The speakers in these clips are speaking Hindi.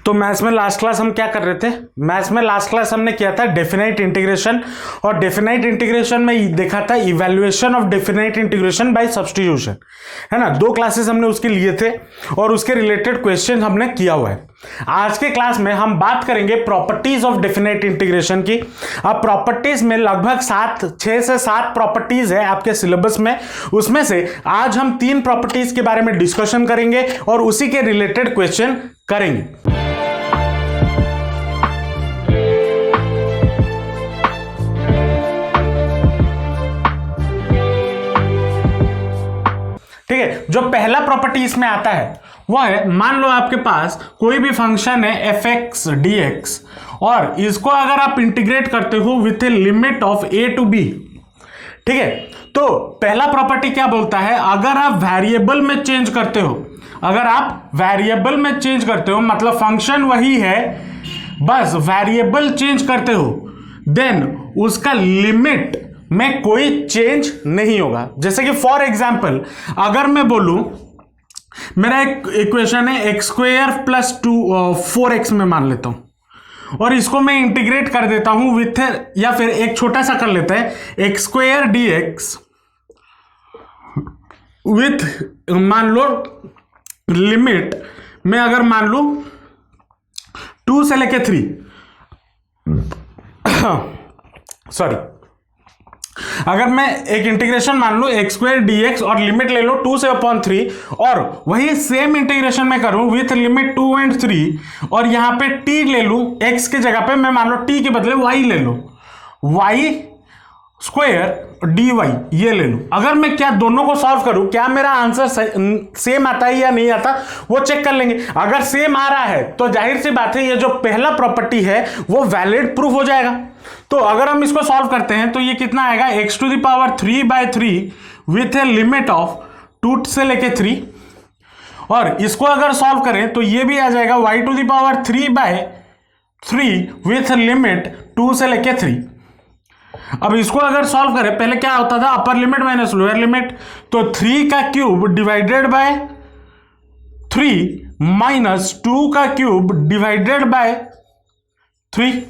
तो मैथ्स में लास्ट क्लास हम क्या कर रहे थे? मैथ्स में लास्ट क्लास हमने किया था डेफिनाइट इंटीग्रेशन, और डेफिनाइट इंटीग्रेशन में देखा था evaluation of definite integration by substitution, है ना। 2 क्लासेस हमने उसके लिए थे और उसके रिलेटेड क्वेश्चन हमने किया हुआ है। आज के क्लास में हम बात करेंगे प्रॉपर्टीज ऑफ डेफिनाइट इंटीग्रेशन की। अब प्रॉपर्टीज में लगभग 6 से 7 प्रॉपर्टीज है आपके सिलेबस में, उसमें से आज हम 3 प्रॉपर्टीज के बारे में डिस्कशन करेंगे और उसी के रिलेटेड क्वेश्चन करेंगे। ठीक है, जो पहला प्रॉपर्टी इसमें आता है वो है, मान लो आपके पास कोई भी फंक्शन है fx dx और इसको अगर आप इंटीग्रेट करते हो with a limit of a to b। ठीक है, तो पहला प्रॉपर्टी क्या बोलता है, अगर आप वेरिएबल में चेंज करते हो, अगर आप वेरिएबल में चेंज करते हो मतलब फंक्शन वही है, बस वेरिएबल चेंज करते हो, देन उसका लिमिट में कोई चेंज नहीं होगा। जैसे कि फॉर एग्जाम्पल अगर मैं बोलूं मेरा एक इक्वेशन है एक्स स्क्वेयर प्लस 4x में मान लेता हूं और इसको मैं इंटीग्रेट कर देता हूं विथ, या फिर एक छोटा सा कर लेते हैं एक्स स्क्वेयर dx विथ मान लो लिमिट में अगर मान लो 2 से लेके 3 सॉरी, अगर मैं एक इंटीग्रेशन मान लो एक्स स्क्वायर dx और लिमिट ले लो 2 से अपॉन 3 और वही सेम इंटीग्रेशन में करूं विथ लिमिट 2 and 3 और यहां पे t ले लूं, x के जगह पे मैं मान लो t के बदले y ले लूं, y स्क्वायर dy ये ले लूं। अगर मैं क्या दोनों को सॉल्व करूं, क्या मेरा आंसर सेम आता है या नहीं आता वो चेक कर लेंगे। अगर सेम आ रहा है तो जाहिर सी बात है ये जो पहला प्रॉपर्टी है वो वैलिड प्रूफ हो जाएगा। तो अगर हम इसको सॉल्व करते हैं तो ये कितना आएगा, x to the power 3/3 with a limit of 2 से लेके 3, और इसको अगर सॉल्व करें तो ये भी आ जाएगा y to the power 3/3 with limit 2 से लेके 3। अब इसको अगर सॉल्व करें, पहले क्या होता था upper limit minus lower limit, तो 3 का क्यूब डिवाइडेड बाय 3 माइनस 2 का क्यूब डिवाइडेड बाय 3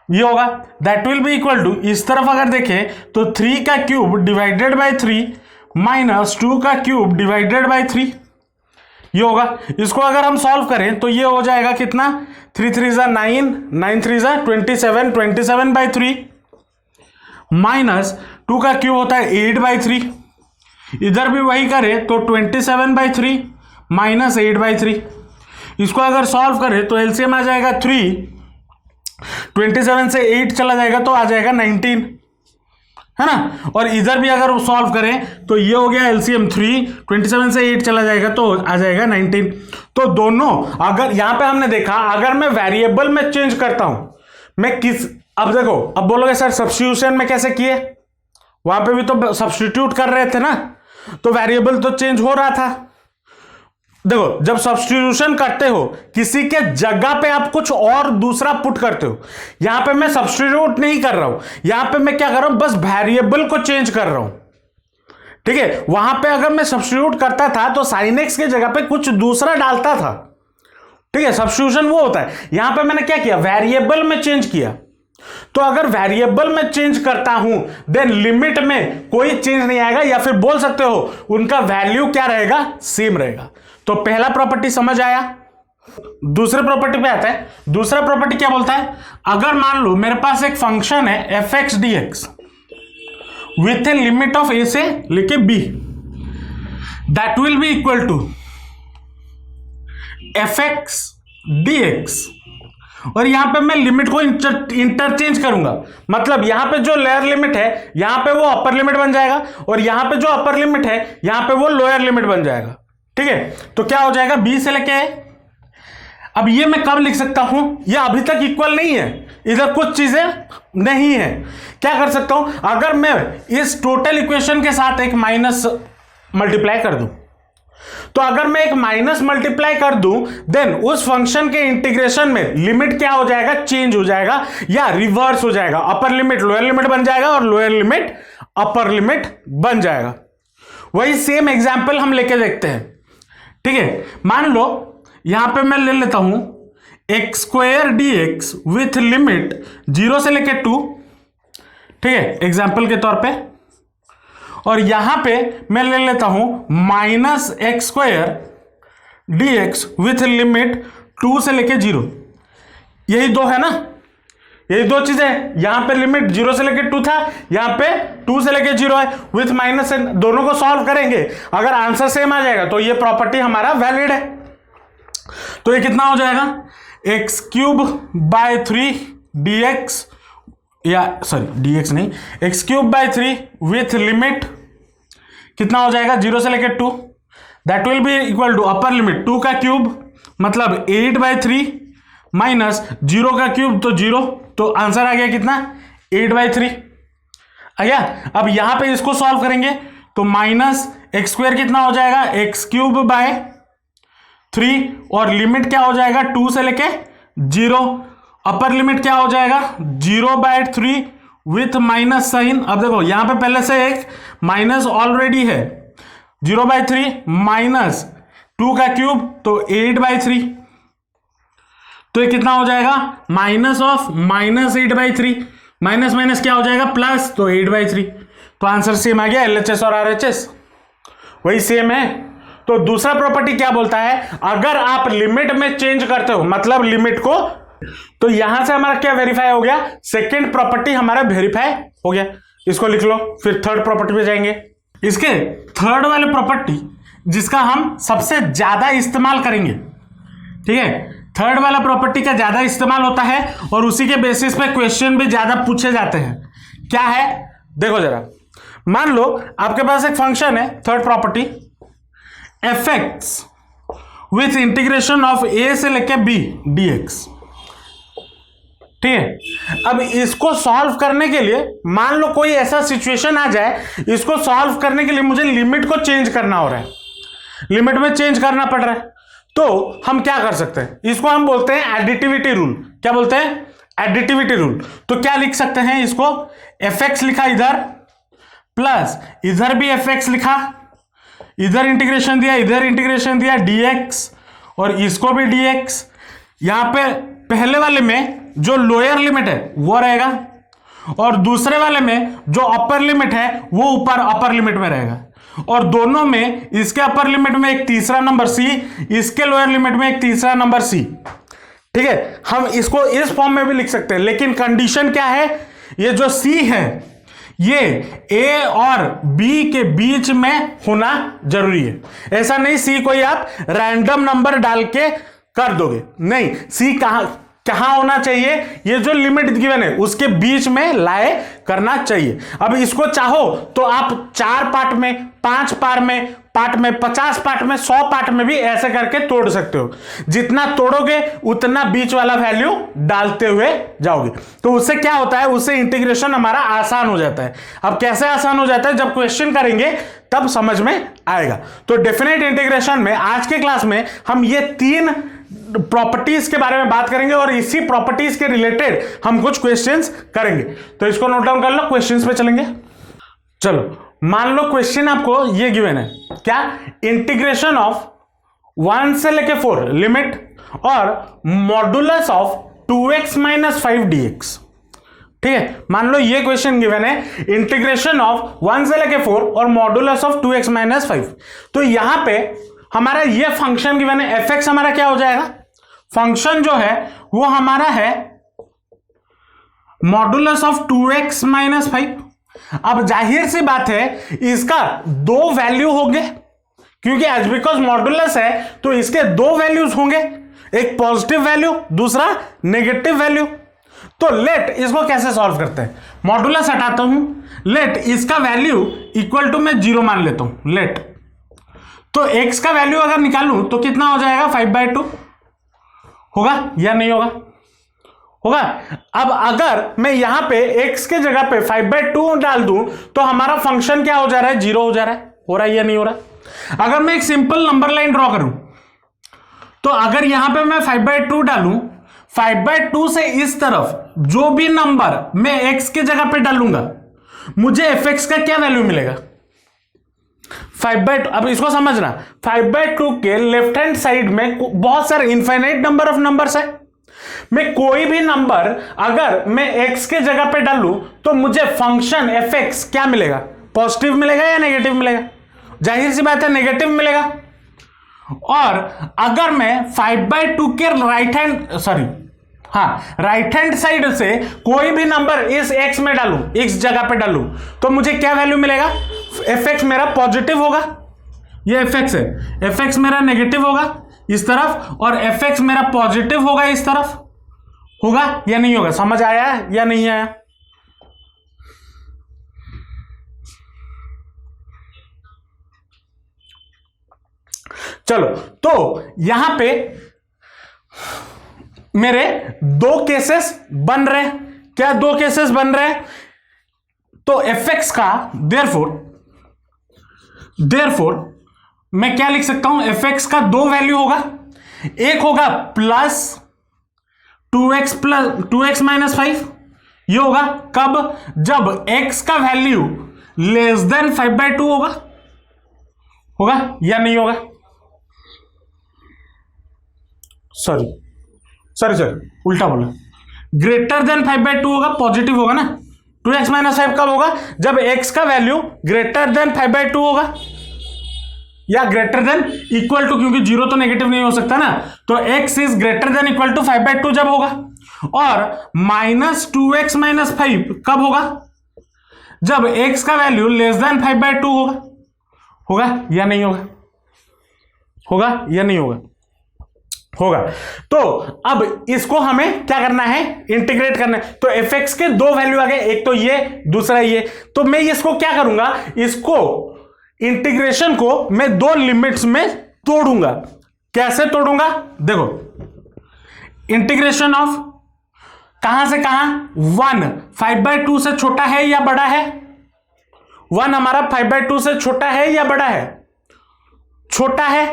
ये होगा, that will be equal to, इस तरफ अगर देखें तो 3 का क्यूब डिवाइडेड बाय 3 माइनस 2 का क्यूब डिवाइडेड बाय 3 ये होगा। इसको अगर हम सॉल्व करें तो ये हो जाएगा कितना, 3 3 9, 9 3 27, 27/3 माइनस 2 का क्यूब होता है 8/3, इधर भी वही करें तो 27/3 माइनस 8/3। इसको अगर सॉल्व करें तो एलसीएम आ जाएगा 3, 27 से 8 चला जाएगा तो आ जाएगा 19, है ना। और इधर भी अगर सॉल्व करें तो ये हो गया एलसीएम 3, 27 से 8 चला जाएगा तो आ जाएगा 19। तो दोनों, अगर यहां पे हमने देखा अगर मैं वेरिएबल में चेंज करता हूं, मैं किस, अब देखो, अब बोलोगे सर सब्स्टिट्यूशन में कैसे किए, वहां पे भी तो सब्स्टिट्यूट कर रहे थे ना, तो वेरिएबल तो चेंज हो रहा था। देखो जब सब्स्टिट्यूशन करते हो किसी के जगह पे आप कुछ और दूसरा पुट करते हो, यहां पे मैं सब्स्टिट्यूट नहीं कर रहा हूं, यहां पे मैं क्या कर रहा हूं, बस वेरिएबल को चेंज कर रहा हूं। ठीक है, वहां पे अगर मैं सब्स्टिट्यूट करता था तो साइन एक्स के जगह पे कुछ दूसरा डालता था। ठीक है, सब्स्टिट्यूशन वो होता है। यहां पे मैंने क्या किया, वेरिएबल में चेंज किया। तो अगर वेरिएबल में चेंज करता हूं देन लिमिट में कोई चेंज नहीं आएगा, या फिर बोल सकते हो उनका वैल्यू क्या रहेगा, सेम रहेगा। तो पहला प्रॉपर्टी समझ आया। दूसरे प्रॉपर्टी पे आता है। दूसरा प्रॉपर्टी क्या बोलता है, अगर मान लो मेरे पास एक फंक्शन है fx dx with a limit of a से लेके b, that will be equal to fx dx, और यहां पे मैं लिमिट को इंटरचेंज करूंगा, मतलब यहां पे जो लोअर लिमिट है यहां पे वो अपर लिमिट बन जाएगा और यहां पे जो अपर लिमिट है यहां पे वो लोअर लिमिट बन जाएगा। ठीक है, तो क्या हो जाएगा, b से लेके a। अब ये मैं कब लिख सकता हूं, ये अभी तक इक्वल नहीं है, इधर कुछ चीजें नहीं है। क्या कर सकता हूं, अगर मैं इस टोटल इक्वेशन के साथ एक माइनस मल्टीप्लाई कर दूं, तो अगर मैं एक माइनस मल्टीप्लाई कर दूं देन उस फंक्शन के इंटीग्रेशन में लिमिट क्या हो जाएगा, चेंज हो जाएगा या रिवर्स हो जाएगा, अपर लिमिट लोअर लिमिट बन जाएगा और लोअर लिमिट अपर लिमिट बन जाएगा। वही सेम एग्जांपल हम लेके देखते हैं। ठीक है, मान लो यहां पे मैं ले लेता हूं x square D x with limit 0 से लेके 2, ठीक है, एग्जाम्पल के तौर पे। और यहां पे मैं ले लेता हूं minus x square D x with limit 2 से लेके 0। यही दो है ना, यही दो चीजें। यहां पे लिमिट 0 से लेके 2 था, यहां पे 2 से लेके 0 है, विथ माइनस से दोनों को सॉल्व करेंगे, अगर आंसर सेम आ जाएगा तो ये प्रॉपर्टी हमारा वैलिड है। तो ये कितना हो जाएगा, एक्स क्यूब बाय 3 dx, या सॉरी dx नहीं, x cube by 3 with limit कितना हो जाएगा 0 से लेके 2, that will be equal to upper limit 2 का क्यूब मतलब 8/3 माइनस 0 का क्यूब तो 0, तो आंसर आ गया कितना 8/3 आ गया। अब यहां पे इसको सॉल्व करेंगे तो माइनस एक्स स्क्वायर कितना हो जाएगा एक्स क्यूब बाय 3 और लिमिट क्या हो जाएगा 2 से लेके 0, अपर लिमिट क्या हो जाएगा 0/3 विथ माइनस साइन। अब देखो यहां पे पहले से एक माइनस ऑलरेडी है, 0/3 माइनस 2 का क्यूब तो 8/3, तो ये कितना हो जाएगा minus of minus 8/3, minus minus क्या हो जाएगा प्लस, तो 8/3। तो आंसर सेम आ गया, LHS और RHS वही सेम है। तो दूसरा प्रॉपर्टी क्या बोलता है, अगर आप लिमिट में चेंज करते हो, मतलब लिमिट को, तो यहां से हमारा क्या वेरीफाई हो गया, सेकेंड प्रॉपर्टी हमारा वेरीफाई हो गया। इसको लिख लो, फिर थर्ड प्रॉपर्टी पे जाएंगे। इसके थर्ड वाले प्रॉपर्टी जिसका हम सबसे ज्यादा इस्तेमाल करेंगे, ठीक है, थर्ड वाला प्रॉपर्टी का ज्यादा इस्तेमाल होता है और उसी के बेसिस पे क्वेश्चन भी ज्यादा पूछे जाते हैं। क्या है देखो जरा, मान लो आपके पास एक फंक्शन है, third property F X with integration of A से लेके बी dx, ठीक है। अब इसको सॉल्व करने के लिए मान लो कोई ऐसा सिचुएशन आ जाए, इसको सॉल्व करने के लिए मुझे लिमिट को चेंज करना हो रहा है, लिमिट में चेंज करना पड़ रहा है, तो हम क्या कर सकते हैं, इसको हम बोलते हैं एडिटिविटी रूल। क्या बोलते हैं, एडिटिविटी रूल। तो क्या लिख सकते हैं इसको, एफ एक्स लिखा इधर प्लस इधर भी एफ एक्स लिखा, इधर इंटीग्रेशन दिया, इधर इंटीग्रेशन दिया dx और इसको भी dx। यहां पे पहले वाले में जो लोअर लिमिट है वो रहेगा और दूसरे वाले में जो अपर लिमिट है वो ऊपर अपर लिमिट में रहेगा, और दोनों में इसके अपर लिमिट में एक तीसरा नंबर c, इसके लोअर लिमिट में एक तीसरा नंबर c, ठीक है। हम इसको इस फॉर्म में भी लिख सकते हैं, लेकिन कंडीशन क्या है, ये जो c है ये a और b के बीच में होना जरूरी है। ऐसा नहीं c कोई आप रैंडम नंबर डाल के कर दोगे, नहीं, c कहां होना चाहिए, ये जो लिमिट गिवन है उसके बीच में लाए करना चाहिए। अब इसको चाहो तो आप 4 पार्ट में, 5 पार्ट में 50 पार्ट में, 100 पार्ट में भी ऐसे करके तोड़ सकते हो। जितना तोड़ोगे उतना बीच वाला वैल्यू डालते हुए जाओगे, तो उससे क्या होता है, उससे इंटीग्रेशन हमारा आसान हो जाता है। अब कैसे आसान हो जाता है, जब क्वेश्चन करेंगे तब समझ में आएगा। तो डेफिनेट इंटीग्रेशन में आज के क्लास में हम ये 3 प्रॉपर्टीज के बारे में बात करेंगे और इसी प्रॉपर्टीज के रिलेटेड हम कुछ क्वेश्चंस करेंगे। तो इसको नोट डाउन कर लो, क्वेश्चंस पे चलेंगे। चलो मान लो क्वेश्चन आपको ये गिवन है, क्या, इंटीग्रेशन ऑफ 1 से लेके 4 लिमिट और मॉडुलस ऑफ 2x - 5 dx, ठीक है। मान लो ये क्वेश्चन गिवन है, इंटीग्रेशन ऑफ 1 से लेके 4 और मॉडुलस ऑफ 2x - 5। तो यहां पे हमारा ये फंक्शन गिवन है, एफ एक्स हमारा क्या हो जाएगा, फंक्शन जो है वो हमारा है मॉडुलस ऑफ 2x - 5। अब जाहिर सी बात है इसका 2 वैल्यू होंगे, क्योंकि एज बिकॉज मॉडुलस है तो इसके 2 वैल्यूज होंगे, एक पॉजिटिव वैल्यू दूसरा नेगेटिव वैल्यू। तो लेट इसको कैसे सॉल्व करते हैं, मॉडुलस हटाता हूं, लेट इसका वैल्यू इक्वल टू मैं 0 मान लेता हूं, लेट, तो x का वैल्यू अगर निकालूं तो कितना हो जाएगा 5/2 होगा या नहीं होगा, होगा। अब अगर मैं यहां पे x के जगह पे 5/2 डाल दूं तो हमारा फंक्शन क्या हो जा रहा है, 0 हो जा रहा है, हो रहा है या नहीं हो रहा। अगर मैं एक सिंपल नंबर लाइन ड्रॉ करूं तो अगर यहां पे मैं 5/2 डालूं, 5/2 से इस तरफ जो भी नंबर मैं x के जगह पे डालूंगा मुझे fx का क्या वैल्यू मिलेगा, 5/2। अब इसको समझना, 5/2 के लेफ्ट हैंड साइड में बहुत सारे इनफाइनाइट नंबर ऑफ नंबर्स है, मैं कोई भी नंबर अगर मैं x के जगह पे डालूं तो मुझे फंक्शन fx क्या मिलेगा, पॉजिटिव मिलेगा या नेगेटिव मिलेगा? जाहिर सी बात है नेगेटिव मिलेगा। और अगर मैं 5/2 के राइट हैंड साइड से कोई भी नंबर इस x में डालूं, x जगह पे डालूं, तो मुझे क्या वैल्यू मिलेगा? fx मेरा पॉजिटिव होगा, ये fx है, fx मेरा नेगेटिव होगा इस तरफ और fx मेरा पॉजिटिव होगा इस तरफ। होगा या नहीं होगा? समझ आया या नहीं आया? चलो, तो यहां पे मेरे दो केसेस बन रहे हैं। क्या दो केसेस बन रहे हैं? तो fx का देयरफॉर मैं क्या लिख सकता हूं? fx का दो वैल्यू होगा, एक होगा प्लस 2x माइनस 5, ये होगा कब? जब x का वैल्यू लेस देन 5/2 होगा। होगा या नहीं होगा? सॉरी उल्टा बोला, ग्रेटर देन 5/2 होगा, पॉजिटिव होगा ना। 2x माइनस 5 कब होगा? जब x का वैल्यू ग्रेटर देन 5/2 होगा या ग्रेटर देन इक्वल टू, क्योंकि जीरो तो नेगेटिव नहीं हो सकता ना, तो x is greater than equal to 5/2 जब होगा। और माइनस 2x माइनस 5 कब होगा? जब x का वैल्यू लेस देन 5/2 होगा। होगा या नहीं होगा? होगा या नहीं होगा? होगा। तो अब इसको हमें क्या करना है? इंटीग्रेट करना है। तो fx के दो वैल्यू आ गए, एक तो ये, दूसरा ये। तो मैं इसको क्या करूंगा? इसको इंटीग्रेशन को मैं दो लिमिट्स में तोड़ूंगा। कैसे तोड़ूंगा? देखो, इंटीग्रेशन ऑफ कहां से कहां? 1 5/2 से छोटा है या बड़ा है? 1 हमारा 5/2 से छोटा है या बड़ा है? छोटा है।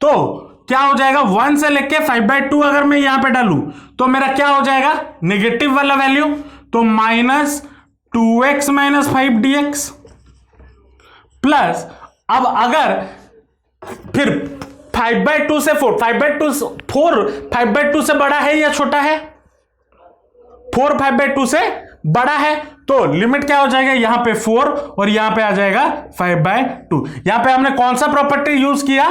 तो क्या हो जाएगा? 1 से लेके 5/2 अगर मैं यहां पे डालूं तो मेरा क्या हो जाएगा? नेगेटिव वाला वैल्यू। तो minus 2x minus 5 dx plus, अब अगर फिर 5/2 से 4 5/2 से बड़ा है या छोटा है? 4 5/2 से बड़ा है। तो लिमिट क्या हो जाएगा? यहां पे 4 और यहां पे आ जाएगा 5/2। यहां पे हमने कौन सा प्रॉपर्टी यूज किया?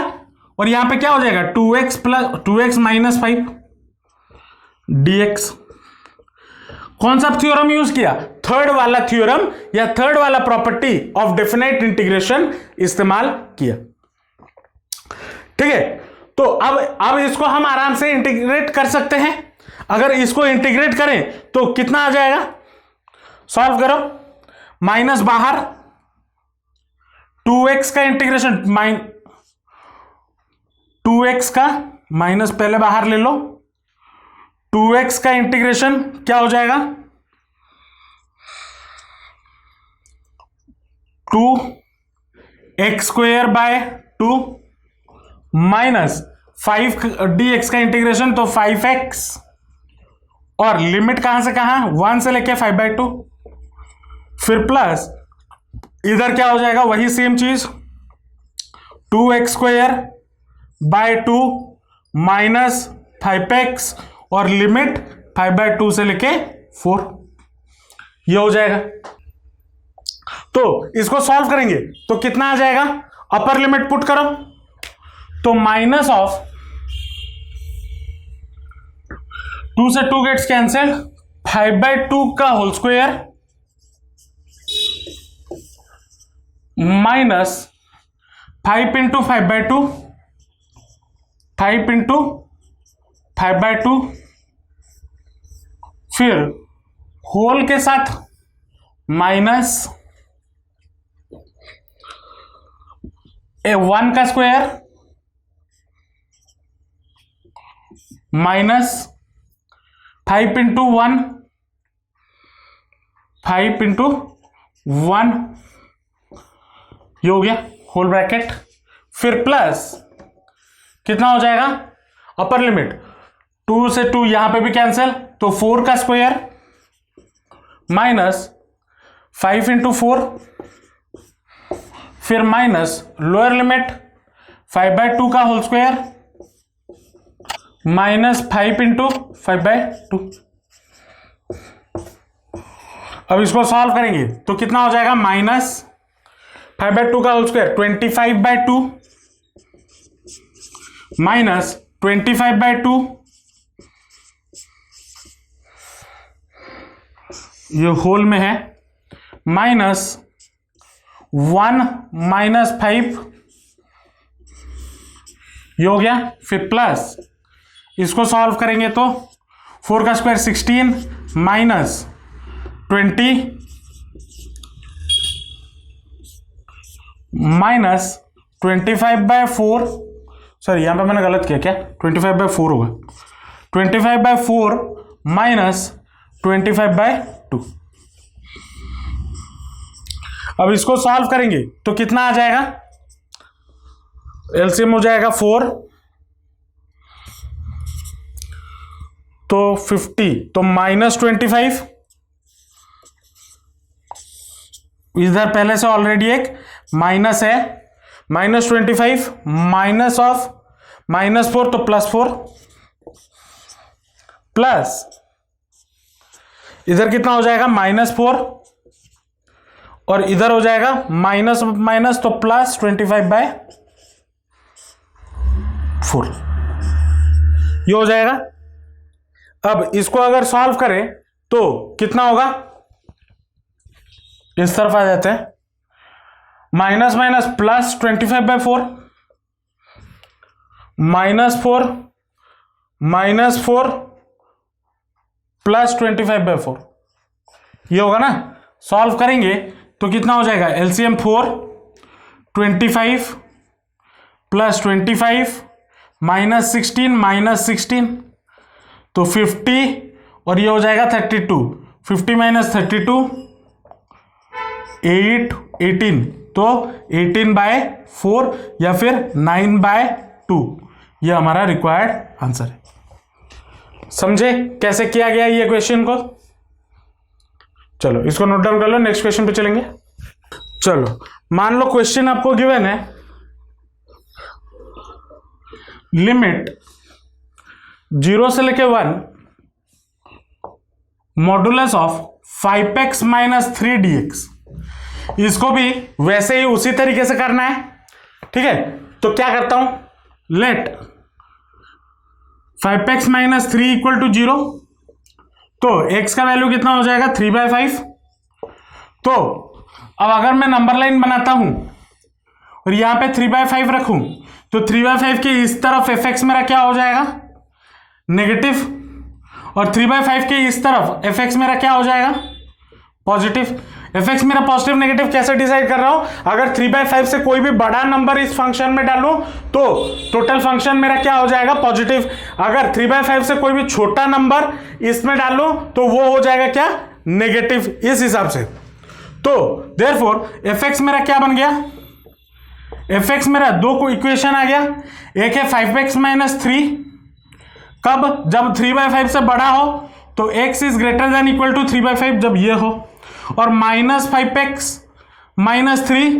और यहां पे क्या हो जाएगा? 2x minus 5 dx। कौन सा थ्योरम यूज किया? थर्ड वाला थ्योरम या थर्ड वाला प्रॉपर्टी ऑफ डेफिनेट इंटीग्रेशन इस्तेमाल किया। ठीक है, तो अब इसको हम आराम से इंटीग्रेट कर सकते हैं। अगर इसको इंटीग्रेट करें तो कितना आ जाएगा? सॉल्व करो, माइनस बाहर 2x का इंटीग्रेशन 2x का माइनस पहले बाहर ले लो, 2x का इंटीग्रेशन क्या हो जाएगा? 2x² 2 माइनस 5 dx का इंटीग्रेशन तो 5x, और लिमिट कहां से कहां? 1 से लेके 5/2, फिर प्लस इधर क्या हो जाएगा? वही सेम चीज 2x² 2 माइनस 5x और लिमिट 5/2 से लेके 4, ये हो जाएगा। तो इसको सॉल्व करेंगे तो कितना आ जाएगा? अपर लिमिट पुट करो तो माइनस ऑफ 2 से 2 गेट्स कैंसिल, 5/2 का whole square minus 5 into 5/2, 5 into 5/2, फिर होल के साथ माइनस 1 का स्क्वायर माइनस 5 इंटू 1, 5 इंटू 1, ये हो गया होल ब्रैकेट, फिर प्लस कितना हो जाएगा? अपर लिमिट 2 से 2 यहां पे भी कैंसिल तो 4 का स्क्वायर माइनस 5 इंटू 4, फिर माइनस लोअर लिमिट 5/2 का होल स्क्वायर -5 इंटू 5/2। अब इसको सॉल्व करेंगे तो कितना हो जाएगा, -5/2 का होल स्क्वायर 25/2 -25/2, ये होल में है, -1 -5, ये हो गया। फिर प्लस इसको सॉल्व करेंगे तो 4 का स्क्वायर 16 -20 -25/4, सॉरी यहां पे मैंने गलत किया, क्या 25/4 होगा, 25/4 -25/2। अब इसको सॉल्व करेंगे तो कितना आ जाएगा, एलसीएम हो जाएगा 4 तो 50 तो -25, इधर पहले से ऑलरेडी एक माइनस है, -25 माइनस ऑफ -4 तो +4 प्लस इधर कितना हो जाएगा -4 और इधर हो जाएगा माइनस माइनस तो +25/4, ये हो जाएगा। अब इसको अगर सॉल्व करें तो कितना होगा, इस तरफ आ जाते हैं, माइनस माइनस +25/4 -4 -4 +25/4, ये होगा ना। सॉल्व करेंगे तो कितना हो जाएगा, एलसीएम 4 25 + 25 -16 -16 तो 50 और ये हो जाएगा 32, 50 - 32 8 18 तो 18/4 या फिर 9/2, ये हमारा रिक्वायर्ड आंसर है। समझे कैसे किया गया ये क्वेश्चन को। चलो इसको नोट डाउन कर लो, नेक्स्ट क्वेश्चन पे चलेंगे। चलो मान लो क्वेश्चन आपको गिवन है, लिमिट 0 से लेके 1 मॉडुलस ऑफ 5x - 3dx। इसको भी वैसे ही उसी तरीके से करना है, ठीक है। तो क्या करता हूं, लेट 5x - 3 = 0, तो x का वैल्यू कितना हो जाएगा 3/5। तो अब अगर मैं नंबर लाइन बनाता हूं और यहां पे 3/5 रखूं तो 3/5 के इस तरफ fx मेरा क्या हो जाएगा, नेगेटिव, और 3/5 के इस तरफ fx मेरा क्या हो जाएगा, पॉजिटिव। fx मेरा पॉजिटिव नेगेटिव कैसे डिसाइड कर रहा हूं, अगर 3/5 से कोई भी बड़ा नंबर इस फंक्शन में डालूं तो टोटल फंक्शन मेरा क्या हो जाएगा, पॉजिटिव। अगर 3/5 से कोई भी छोटा नंबर इसमें डालूं तो वो हो जाएगा क्या, नेगेटिव, इस हिसाब से। तो देयरफॉर fx मेरा क्या बन गया, fx मेरा दो इक्वेशन आ गया, एक है 5x - 3, कब, जब 3/5 से बड़ा हो तो x is greater than equal to 3/5 जब ये हो, और -5x - 3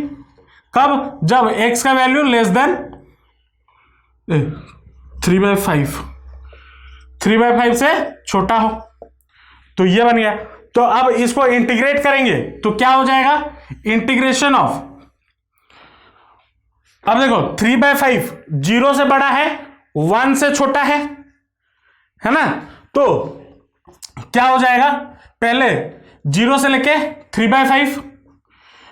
कब, जब x का वैल्यू लेस देन 3/5, 3/5 से छोटा हो, तो ये बन गया। तो अब इसको इंटीग्रेट करेंगे तो क्या हो जाएगा, इंटीग्रेशन ऑफ, अब देखो 3/5 0 से बड़ा है, 1 से छोटा है ना, तो क्या हो जाएगा, पहले 0 से लेके 3/5,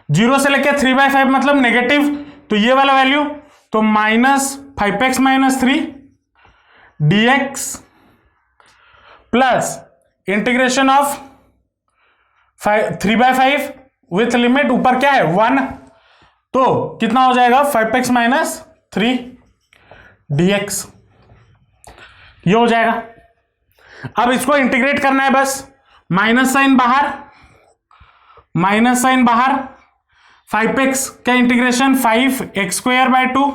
0 से लेके 3/5 मतलब नेगेटिव, तो ये वाला वैल्यू, तो -5x - 3 dx plus integration of 3/5 with limit, ऊपर क्या है 1, तो कितना हो जाएगा 5x - 3 dx, ये हो जाएगा। अब इसको इंटीग्रेट करना है, बस माइनस साइन बाहर, माइनस साइन बाहर, 5x का इंटीग्रेशन 5x² 2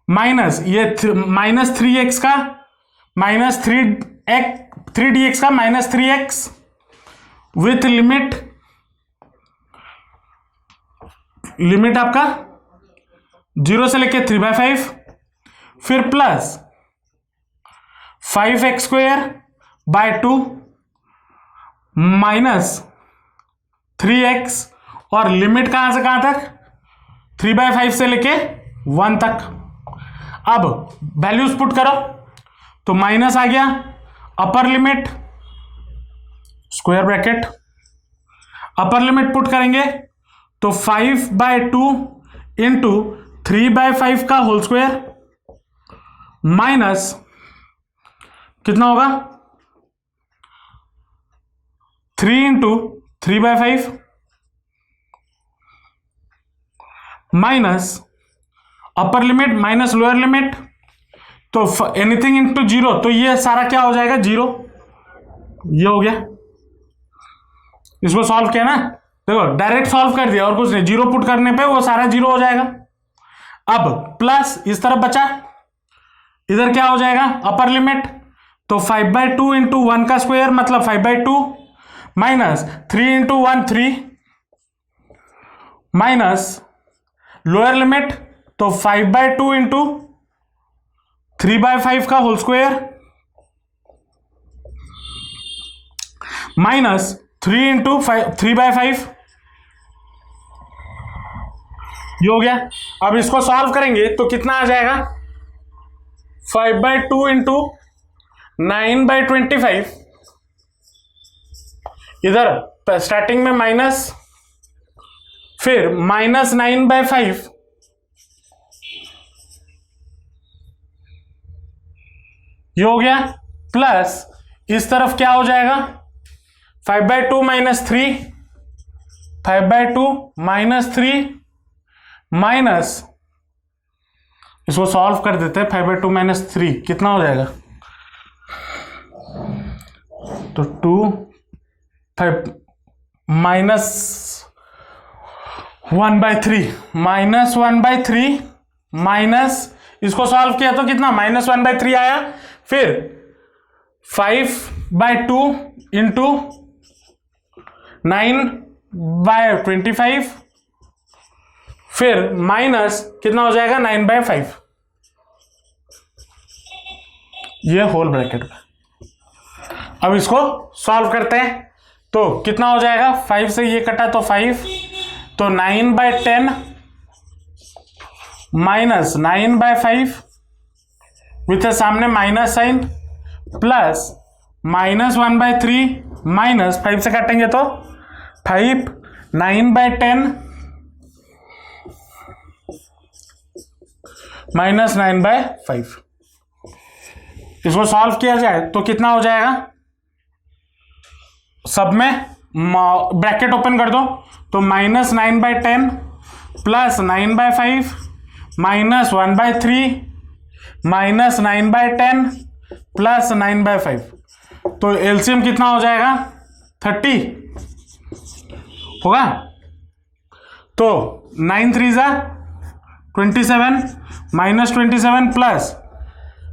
माइनस ये -3x का -3dx का -3x विथ लिमिट, लिमिट आपका 0 से लेके 3/5, फिर प्लस 5x² माइनस 3x, और लिमिट कहां से कहां तक, 3/5 से लेके 1 तक। अब वैल्यूज पुट करो तो माइनस आ गया, upper limit square bracket, upper limit put करेंगे तो 5/2 इंटू 3/5 का होल स्क्वायर माइनस कितना होगा 3 into 3/5 minus upper limit minus lower limit, तो एनीथिंग इंटू 0, तो ये सारा क्या हो जाएगा 0, ये हो गया। इसको सॉल्व किया ना, देखो डायरेक्ट सॉल्व कर दिया और कुछ नहीं, 0 पुट करने पे वो सारा 0 हो जाएगा। अब प्लस इस तरफ बचा, इधर क्या हो जाएगा अपर लिमिट, तो 5/2 इंटू 1 का स्क्वायर मतलब 5/2 minus 3 into 1 3 minus lower limit, तो 5/2 इंटू 3/5 का होल स्क्वायर माइनस 3 इंटू 3/5, ये हो गया। अब इसको सॉल्व करेंगे तो कितना आ जाएगा 5/2 इंटू 9/25, इधर स्टार्टिंग में माइनस, फिर माइनस 9/5 ये हो गया, प्लस इस तरफ क्या हो जाएगा 5/2 माइनस 3, 5/2 माइनस 3 माइनस, इसको सॉल्व कर देते हैं, 5/2 माइनस 3 कितना हो जाएगा, तो 2 5 माइनस 1/3 माइनस 1/3 माइनस, इसको सॉल्व किया तो कितना माइनस 1/3 आया, फिर 5/2 इंटू 9/25, फिर माइनस कितना हो जाएगा 9/5, ये होल ब्रैकेट में। अब इसको सॉल्व करते हैं तो कितना हो जाएगा, 5 से ये कटा तो 5, तो 9/10 माइनस 9/5 विथ सामने minus sign, plus minus 1/3 minus 5 से काटेंगे तो 5, 9/10 माइनस 9/5, इसको सॉल्व किया जाए तो कितना हो जाएगा, सब में ब्रैकेट ओपन कर दो तो minus 9/10 plus 9/5 minus 1/3 minus 9/10 plus 9/5, तो एलसीएम कितना हो जाएगा 30 होगा, तो 9 3 जा 27 माइनस 27 प्लस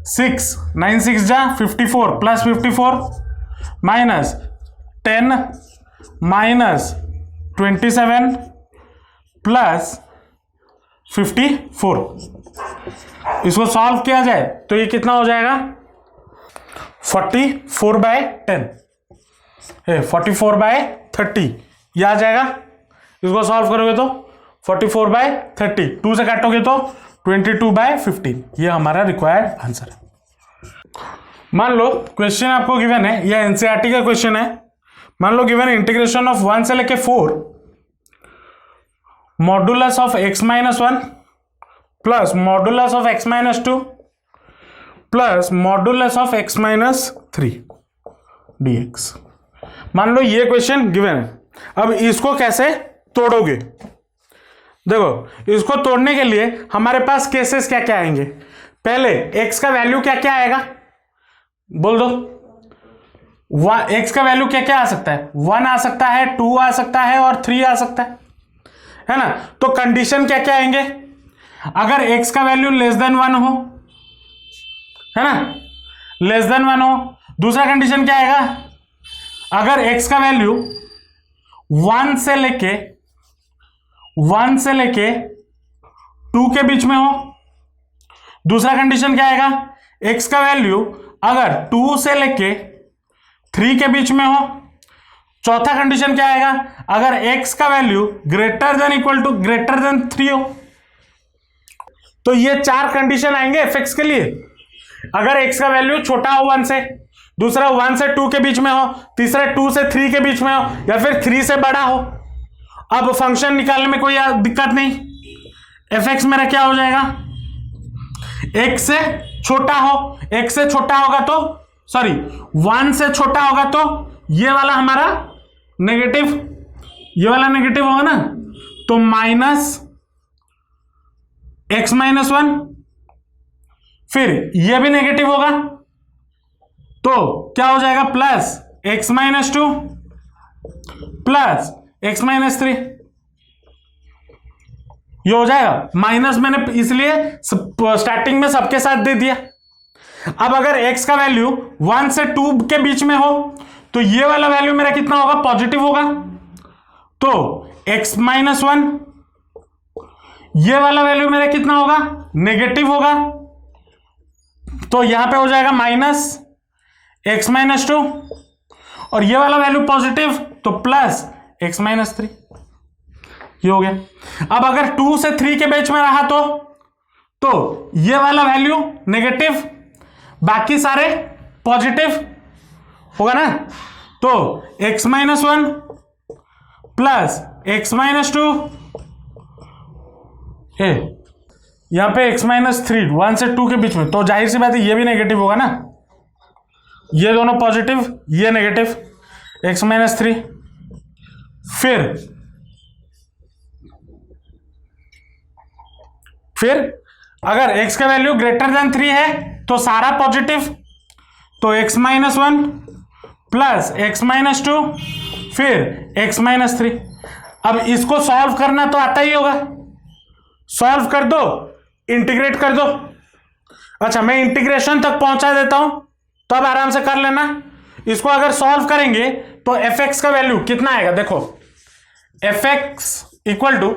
6 9 6 जा 54 प्लस 54 माइनस 10 माइनस 27 प्लस 54, इसको सॉल्व किया जाए तो ये कितना हो जाएगा 44/10, 44/30 ये आ जाएगा। इसको सॉल्व करोगे तो 44/30, 2 से काटोगे तो 22/15, ये हमारा रिक्वायर्ड आंसर है। मान लो क्वेश्चन आपको गिवन है, यह एनसीईआरटी का क्वेश्चन है। मान लो गिवन इंटीग्रेशन ऑफ 1 से लेके 4 modulus of x-1 plus modulus of x-2 plus modulus of x-3 dx। मान लो ये क्वेश्चन गिवन है। अब इसको कैसे तोड़ोगे, देखो इसको तोड़ने के लिए हमारे पास केसेस क्या क्या आएंगे। पहले x का वैल्यू क्या क्या आएगा बोल दो, x का वैल्यू क्या क्या आ सकता है, 1 आ सकता है, 2 आ सकता है और 3 आ सकता है ना। तो कंडीशन क्या क्या आएंगे, अगर x का वैल्यू लेस देन 1 हो, है ना, लेस देन 1 हो। दूसरा कंडीशन क्या आएगा, अगर x का वैल्यू 1 से लेके 2 के बीच में हो। दूसरा कंडीशन क्या आएगा, x का वैल्यू अगर 2 से लेके 3 के बीच में हो, चौथा कंडीशन क्या आएगा, अगर x का value greater than equal to greater than 3 हो। तो ये 4 कंडीशन आएंगे fx के लिए। अगर x का वैल्यू छोटा हो 1 से, दूसरा 1 से 2 के बीच में हो, तीसरा 2 से 3 के बीच में हो, या फिर 3 से बड़ा हो। अब फंक्शन निकालने में कोई दिक्कत नहीं, fx मेरा क्या हो जाएगा, x से छोटा हो, x से छोटा होगा तो सॉरी 1 से छोटा होगा तो ये वाला हमारा नेगेटिव, ये वाला नेगेटिव होगा ना, तो माइनस x माइनस 1, फिर ये भी नेगेटिव होगा तो क्या हो जाएगा, plus x minus 2 plus x minus 3, ये हो जाएगा। माइनस मैंने इसलिए स्टार्टिंग में सबके साथ दे दिया। अब अगर x का वैल्यू 1 से 2 के बीच में हो तो ये वाला वैल्यू मेरा कितना होगा, पॉजिटिव होगा, तो x माइनस 1, ये वाला वैल्यू मेरा कितना होगा, नेगेटिव होगा, तो यहां पे हो जाएगा माइनस x माइनस 2, और ये वाला वैल्यू पॉजिटिव तो प्लस x माइनस 3, ये हो गया। अब अगर 2 से 3 के बीच में रहा तो ये वाला वैल्यू नेगेटिव, बाकी सारे पॉजिटिव होगा ना, तो x minus 1 plus x minus 2, यहां पे x माइनस 3 1 से 2 के बीच में, तो जाहिर सी बात है ये भी नेगेटिव होगा ना, ये दोनों पॉजिटिव ये नेगेटिव, x माइनस 3, फिर अगर x का वैल्यू ग्रेटर देन 3 है तो सारा पॉजिटिव, तो x minus 1 plus x minus 2 फिर x माइनस 3। अब इसको सॉल्व करना तो आता ही होगा, सॉल्व कर दो, इंटीग्रेट कर दो। अच्छा मैं इंटीग्रेशन तक पहुंचा देता हूं तो अब आराम से कर लेना। इसको अगर सॉल्व करेंगे तो fx का वैल्यू कितना आएगा, देखो fx equal to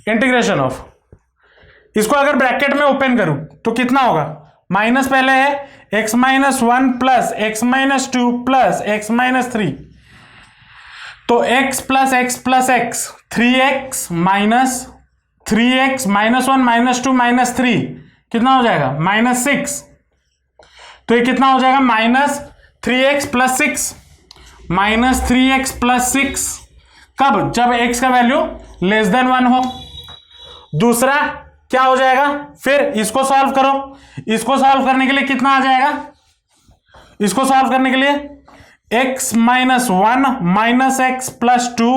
integration of, इसको अगर ब्रैकेट में ओपन करूं तो कितना होगा, माइनस पहले है x minus 1 plus x minus 2 plus x minus 3, तो x plus x plus x 3x minus 3x minus 1 minus 2 minus 3 कितना हो जाएगा, माइनस 6, तो ये कितना हो जाएगा, minus 3x plus 6, minus 3x plus 6 कब, जब x का वैल्यू लेस देन 1 हो। दूसरा क्या हो जाएगा, फिर इसको सॉल्व करो, इसको सॉल्व करने के लिए कितना आ जाएगा, इसको सॉल्व करने के लिए x minus 1 minus x plus 2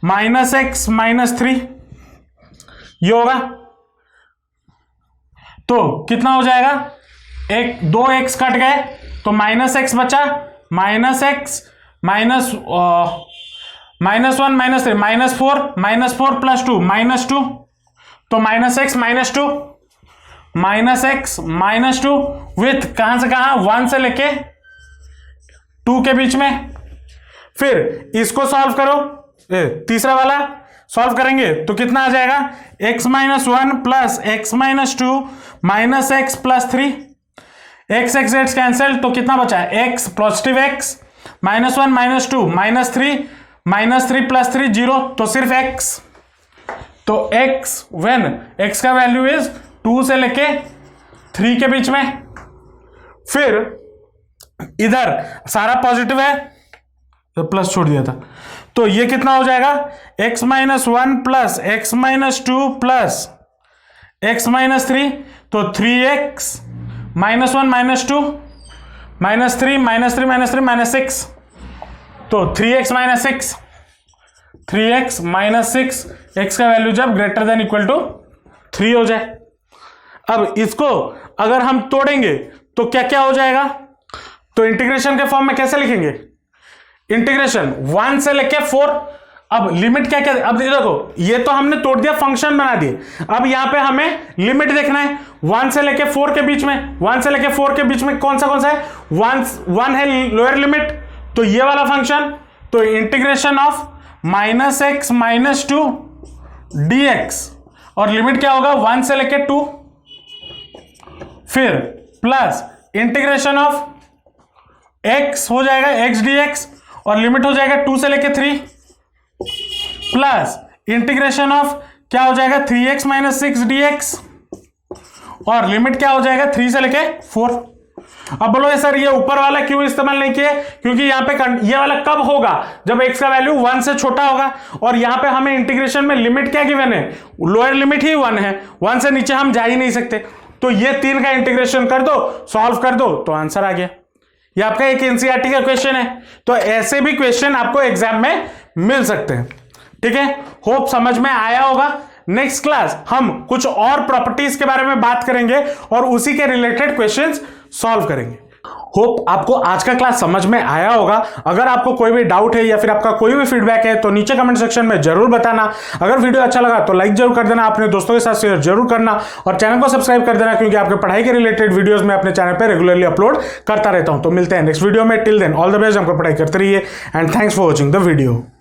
minus x minus 3, ये होगा, तो कितना हो जाएगा, एक 2x कट गए तो माइनस एक्स बचा, minus x minus 1 minus 3 minus 4 plus 2 minus 2, तो माइनस एक्स माइनस 2 विथ कहां से कहां, 1 से लेके 2 के बीच में। फिर इसको सॉल्व करो, तीसरा वाला सॉल्व करेंगे तो कितना आ जाएगा, x minus 1 plus x minus 2 minus x plus 3, x x x cancel तो कितना बचा है, x positive x minus 1 minus 2 minus 3 plus 3 0, तो सिर्फ x, तो x व्हेन x का वैल्यू इज 2 से लेके 3 के बीच में। फिर इधर सारा पॉजिटिव है तो प्लस छोड़ दिया था, तो ये कितना हो जाएगा, x minus 1 plus x minus 2 plus x minus 3, तो 3x minus 1 minus 2 minus 3 minus 3 minus 3 minus 6, तो 3x minus 6, 3x minus 6, x का वैल्यू जब ग्रेटर देन इक्वल टू 3 हो जाए। अब इसको अगर हम तोड़ेंगे तो क्या क्या हो जाएगा, तो इंटीग्रेशन के फॉर्म में कैसे लिखेंगे, इंटीग्रेशन 1 से लेके 4, अब लिमिट क्या क्या, अब देखो ये तो हमने तोड़ दिया, फंक्शन बना दिए, अब यहां पे हमें लिमिट देखना है, 1 से लेके 4 के बीच में, 1 से लेके 4 के बीच में कौन सा है, 1 है लोअर लिमिट, तो ये वाला फंक्शन, तो integration of minus x minus 2 dx, और लिमिट क्या होगा 1 से लेके 2, फिर प्लस इंटीग्रेशन ऑफ x हो जाएगा x dx और लिमिट हो जाएगा 2 से लेके 3 प्लस इंटीग्रेशन ऑफ क्या हो जाएगा 3x माइनस 6 dx और लिमिट क्या हो जाएगा 3 से लेके 4। अब बोलोगे सर ये ऊपर वाला क्यों इस्तेमाल नहीं किए, क्योंकि यहां पे ये वाला कब होगा जब x का वैल्यू 1 से छोटा होगा और यहां पे हमें इंटीग्रेशन में लिमिट क्या गिवन है, लोअर लिमिट ही 1 है, 1 से नीचे हम जा ही नहीं सकते। तो ये 3 का इंटीग्रेशन कर दो, सॉल्व कर दो तो आंसर आ गया। ये आपका एक एनसीईआरटी का क्वेश्चन है। तो ऐसे भी क्वेश्चन आपको एग्जाम में मिल सकते हैं। ठीक है, होप समझ में आया होगा। नेक्स्ट क्लास हम कुछ और प्रॉपर्टीज के बारे में बात करेंगे और उसी के रिलेटेड क्वेश्चंस सॉल्व करेंगे। होप आपको आज का क्लास समझ में आया होगा। अगर आपको कोई भी डाउट है या फिर आपका कोई भी फीडबैक है तो नीचे कमेंट सेक्शन में जरूर बताना। अगर वीडियो अच्छा लगा तो लाइक जरूर कर देना, अपने दोस्तों के साथ शेयर जरूर करना और चैनल को सब्सक्राइब कर देना, क्योंकि आपके पढ़ाई के रिलेटेड वीडियोस मैं अपने चैनल पर रेगुलरली अपलोड करता रहता हूं। तो मिलते हैं नेक्स्ट वीडियो में। Till then all the best, हमको पढ़ाई करते रहिए and thanks for watching the video.